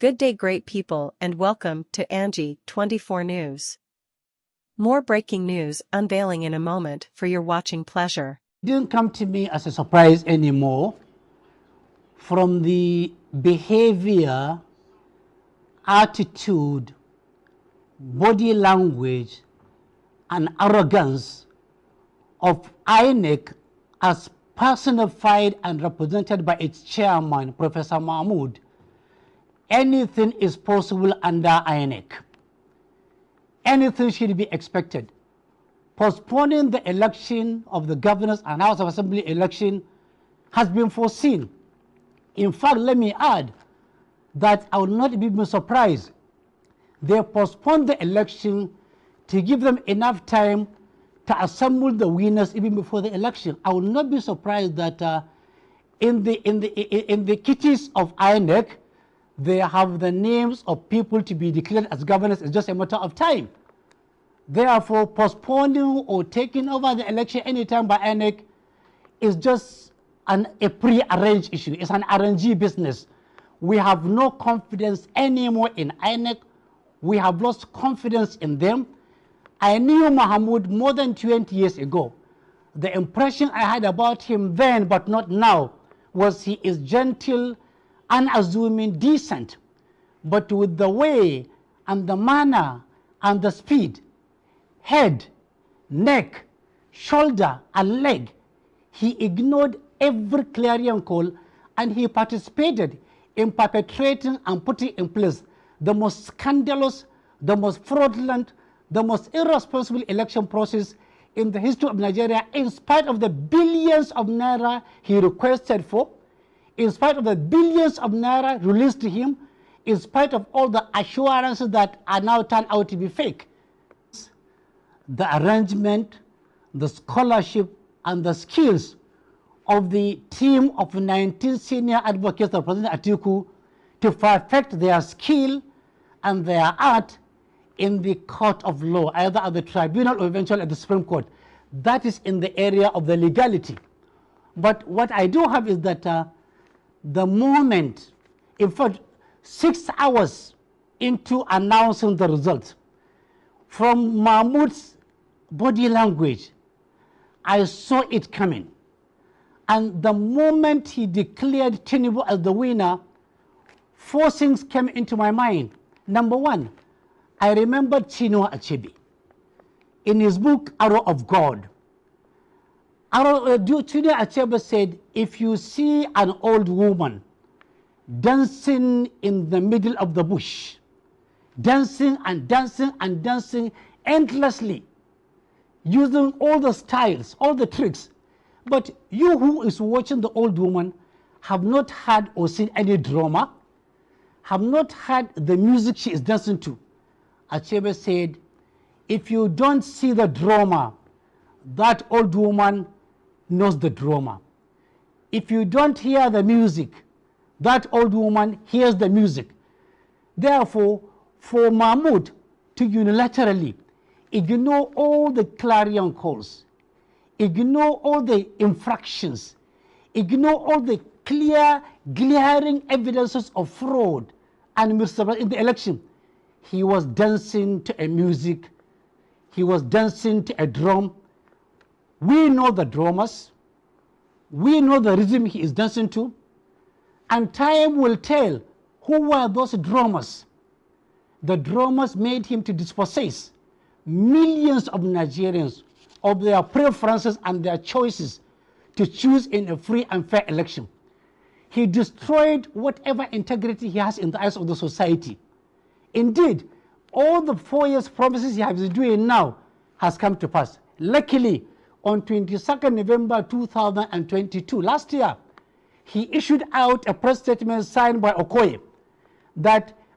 Good day, great people, and welcome to Angie 24 News. More breaking news unveiling in a moment for your watching pleasure. It didn't come to me as a surprise anymore from the behavior, attitude, body language, and arrogance of INEC as personified and represented by its chairman, Professor Mahmoud. Anything is possible under INEC. Anything should be expected. Postponing the election of the governors and House of Assembly election has been foreseen. In fact, let me add that I will not be surprised. They postponed the election to give them enough time to assemble the winners even before the election. I will not be surprised that in the kitties of INEC, they have the names of people to be declared as governors. It's just a matter of time. Therefore, postponing or taking over the election anytime by INEC is just a pre-arranged issue. It's an RNG business. We have no confidence anymore in INEC. We have lost confidence in them. I knew Mahmoud more than 20 years ago. The impression I had about him then, but not now, was he is gentle, unassuming, decent. But with the way and the manner and the speed, head, neck, shoulder, and leg, he ignored every clarion call, and he participated in perpetrating and putting in place the most scandalous, the most fraudulent, the most irresponsible election process in the history of Nigeria, in spite of the billions of naira he requested for, in spite of the billions of naira released to him, in spite of all the assurances that are now turned out to be fake. The arrangement, the scholarship, and the skills of the team of 19 senior advocates of President Atiku to perfect their skill and their art in the court of law, either at the tribunal or eventually at the Supreme Court. That is in the area of the legality. But what I do have is that the moment, in fact, 6 hours into announcing the results, from Mahmoud's body language, I saw it coming. And the moment he declared Tinubu as the winner, 4 things came into my mind. Number one, I remember Chinua Achebe in his book, Arrow of God. Chinua Achebe said, if you see an old woman dancing in the middle of the bush, dancing and dancing and dancing endlessly, using all the styles, all the tricks, but you who is watching the old woman have not heard or seen any drama, have not heard the music she is dancing to. Achebe said, if you don't see the drama, that old woman knows the drama. If you don't hear the music, that old woman hears the music. Therefore, for Mahmoud to unilaterally ignore all the clarion calls, ignore all the infractions, ignore all the clear, glaring evidences of fraud and misrepresentation in the election, he was dancing to a music, he was dancing to a drum. We know the drummers, we know the rhythm he is dancing to, and time will tell who were those drummers. The drummers made him to dispossess millions of Nigerians of their preferences and their choices to choose in a free and fair election. He destroyed whatever integrity he has in the eyes of the society. Indeed, all the 4 years promises he has been doing now has come to pass. Luckily, on 22nd November 2022, last year, he issued out a press statement signed by Okoye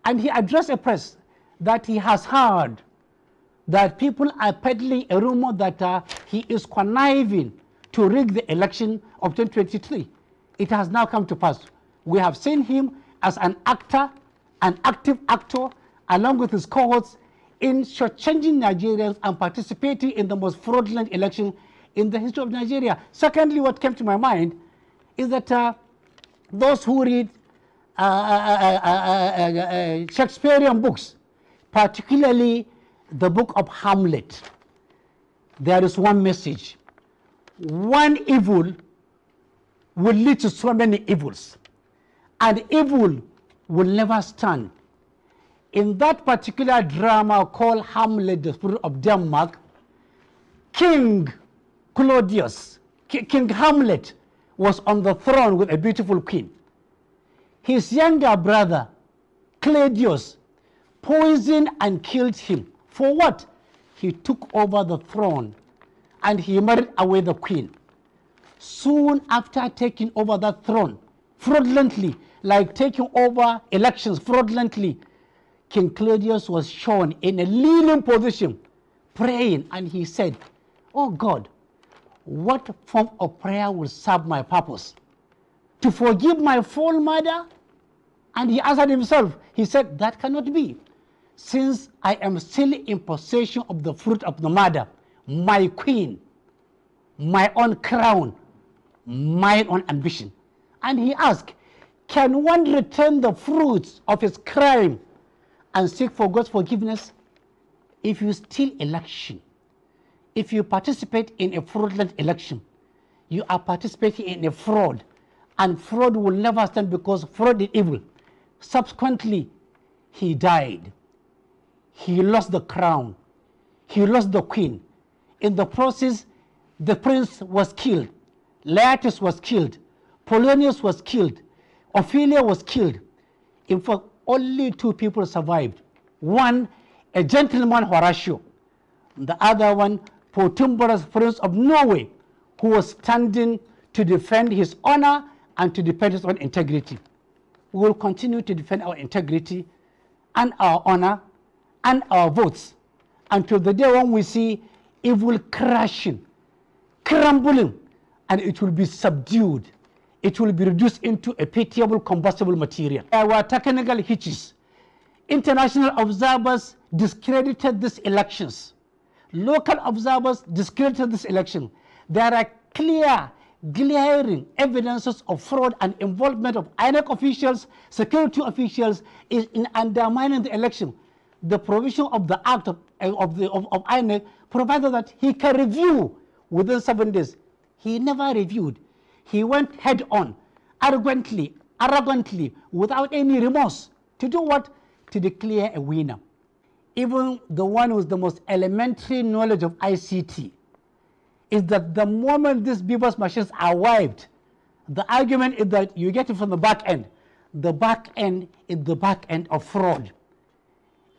and he addressed a press that he has heard that people are peddling a rumor that he is conniving to rig the election of 2023. It has now come to pass. We have seen him as an actor, an active actor, along with his cohorts in shortchanging Nigerians and participating in the most fraudulent election in the history of Nigeria. Secondly, what came to my mind is that those who read Shakespearean books, particularly the book of Hamlet, there is one message. One evil will lead to so many evils, and evil will never stand. In that particular drama called Hamlet, the Spirit of Denmark, King Claudius, King Hamlet, was on the throne with a beautiful queen. His younger brother, Claudius, poisoned and killed him. For what? He took over the throne and he married away the queen. Soon after taking over that throne, fraudulently, like taking over elections fraudulently, King Claudius was shown in a kneeling position, praying, and he said, "Oh God, what form of prayer will serve my purpose? To forgive my full murder?" And he answered himself, he said, "That cannot be. Since I am still in possession of the fruit of the murder, my queen, my own crown, my own ambition." And he asked, can one return the fruits of his crime and seek for God's forgiveness? If you steal election, if you participate in a fraudulent election, you are participating in a fraud, and fraud will never stand because fraud is evil. Subsequently, he died. He lost the crown. He lost the queen. In the process, the prince was killed. Laertes was killed. Polonius was killed. Ophelia was killed. In fact, only two people survived. One, a gentleman, Horatio. The other one, Portumbarus, Prince of Norway, who was standing to defend his honor and to defend his own integrity. We will continue to defend our integrity and our honor and our votes until the day when we see evil crashing, crumbling, and it will be subdued. It will be reduced into a pitiable combustible material. There were technical hitches. International observers discredited these elections. Local observers discredited this election. There are clear, glaring evidences of fraud and involvement of INEC officials, security officials in undermining the election. The provision of the act of INEC provided that he can review within 7 days. He never reviewed. He went head on, arrogantly, without any remorse. To do what? To declare a winner. Even the one with the most elementary knowledge of ICT is that the moment these Beavers machines are wiped, the argument is that you get it from the back end. The back end is the back end of fraud.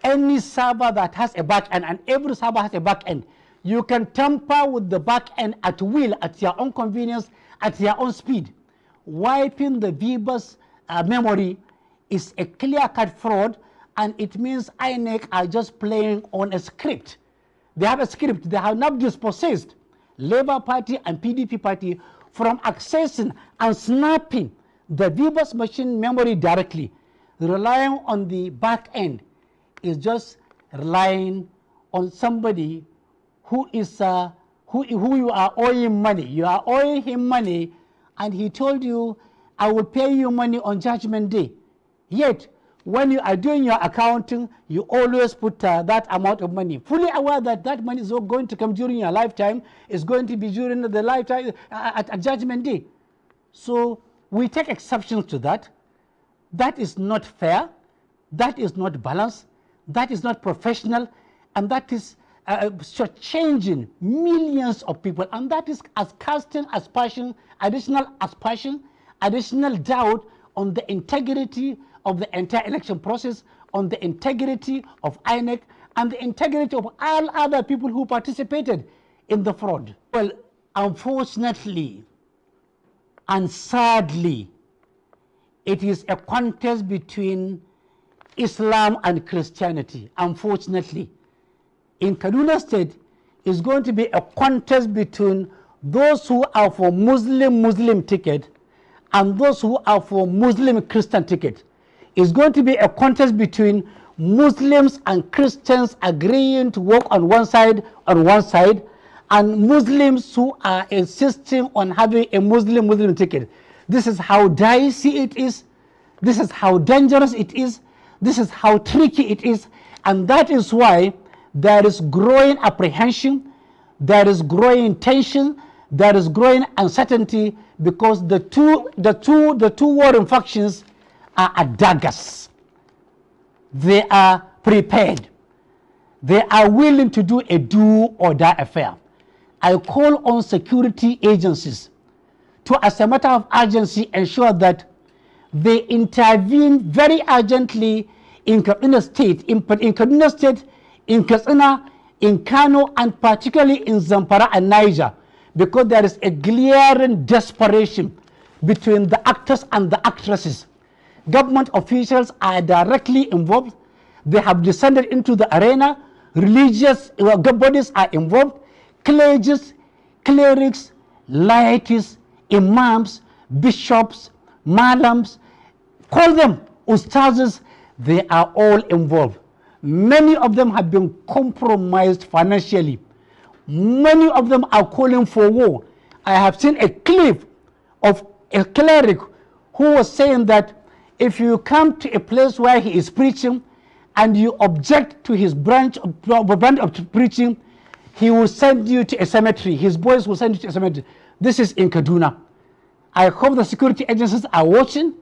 Any server that has a back end, and every server has a back end, you can tamper with the back end at will, at your own convenience, at your own speed. Wiping the Beavers memory is a clear-cut fraud, and it means INEC are just playing on a script. They have a script. They have not dispossessed Labour Party and PDP Party from accessing and snapping the Beavers machine memory directly. Relying on the back end is just relying on somebody who is who you are owing money. You are owing him money, and he told you, "I will pay you money on Judgment Day." Yet, when you are doing your accounting, you always put that amount of money, fully aware that that money is not going to come during your lifetime. It's going to be during the lifetime at Judgment Day. So we take exceptions to that. That is not fair. That is not balanced. That is not professional, and that is changing millions of people, and that is as casting aspersion, additional doubt on the integrity of the entire election process, on the integrity of INEC, and the integrity of all other people who participated in the fraud. Well, unfortunately and sadly, it is a contest between Islam and Christianity. Unfortunately, in Kaduna State, it's going to be a contest between those who are for Muslim ticket and those who are for Muslim Christian ticket. It's going to be a contest between Muslims and Christians agreeing to work on one side, and Muslims who are insisting on having a Muslim ticket. This is how dicey it is. This is how dangerous it is. This is how tricky it is. And that is why there is growing apprehension, there is growing tension, there is growing uncertainty, because the two warring factions are at daggers. They are prepared. They are willing to do a do or die affair. I call on security agencies to, as a matter of urgency, ensure that they intervene very urgently in Kaduna State, in Kaduna State, in Katsina, in Kano, and particularly in Zamfara and Niger, because there is a glaring desperation between the actors and the actresses. Government officials are directly involved. They have descended into the arena. Religious bodies are involved. Clergies, clerics, laities, imams, bishops, malams, call them ustazes, they are all involved. Many of them have been compromised financially. Many of them are calling for war. I have seen a clip of a cleric who was saying that if you come to a place where he is preaching and you object to his branch of preaching, he will send you to a cemetery. His boys will send you to a cemetery. This is in Kaduna. I hope the security agencies are watching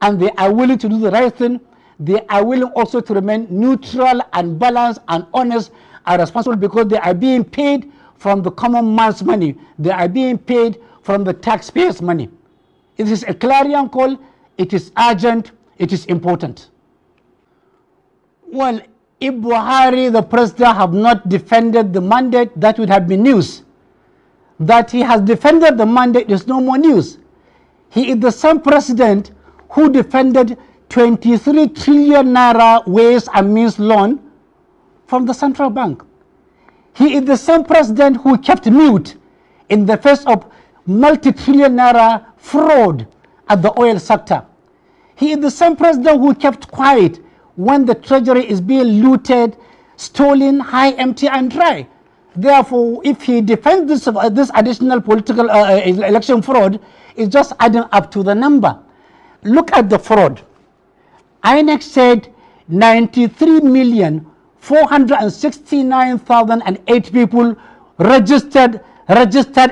and they are willing to do the right thing. They are willing also to remain neutral and balanced and honest and responsible, because they are being paid from the common man's money. They are being paid from the taxpayers' money. It is a clarion call. It is urgent. It is important. Well, if Buhari, the president, have not defended the mandate, that would have been news. That he has defended the mandate is no more news. He is the same president who defended 23 trillion naira ways and means loan from the central bank. He is the same president who kept mute in the face of multi-trillion naira fraud at the oil sector. He is the same president who kept quiet when the treasury is being looted, stolen, high, empty, and dry. Therefore, if he defends this additional political election fraud, it's just adding up to the number. Look at the fraud. INEC said 93,469,008 people registered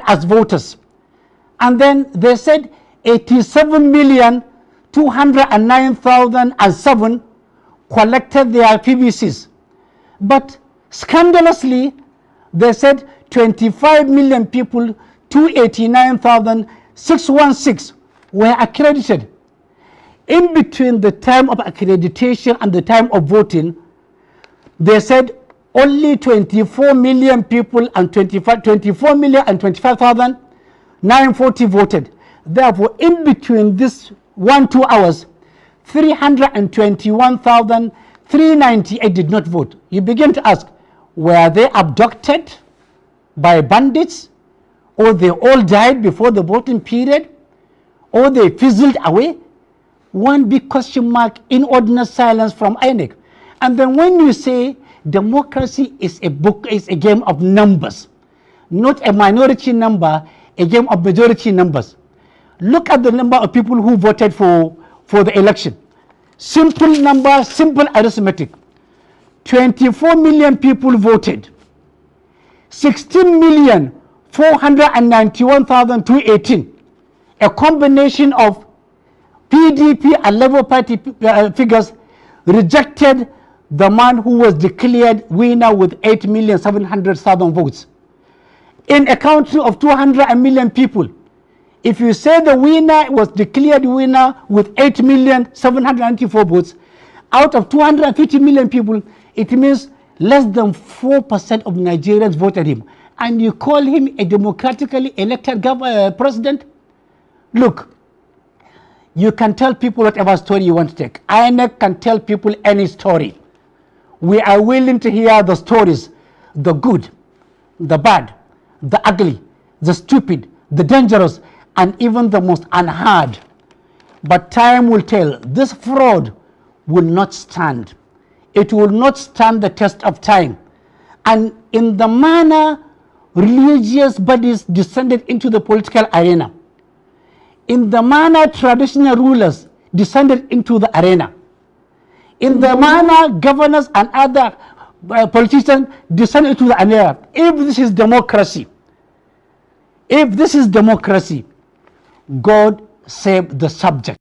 as voters. And then they said 87,209,007 collected their PBCs. But scandalously, they said 25 million people, 289,616 were accredited. In between the time of accreditation and the time of voting, they said only 24 million people and 24,025,940 voted. Therefore, in between this 1-2 hours, 321,398 did not vote. You begin to ask, were they abducted by bandits, or they all died before the voting period, or they fizzled away? One big question mark, inordinate silence from INEC. And then when you say democracy is a game of numbers, not a minority number, a game of majority numbers. Look at the number of people who voted for the election. Simple number, simple arithmetic. 24 million people voted. 16,491,218. A combination of PDP and Labour Party figures rejected the man who was declared winner with 8,700,000 votes. In a country of 200 million people, if you say the winner was declared winner with 8,794 votes, out of 250 million people, it means less than 4% of Nigerians voted him. And you call him a democratically elected president? Look, you can tell people whatever story you want to take. INEC can tell people any story. We are willing to hear the stories, the good, the bad, the ugly, the stupid, the dangerous, and even the most unheard. But time will tell. This fraud will not stand. It will not stand the test of time. And in the manner religious bodies descended into the political arena, in the manner traditional rulers descended into the arena. In the manner governors and other politicians descended into the arena. If this is democracy, God save the subject.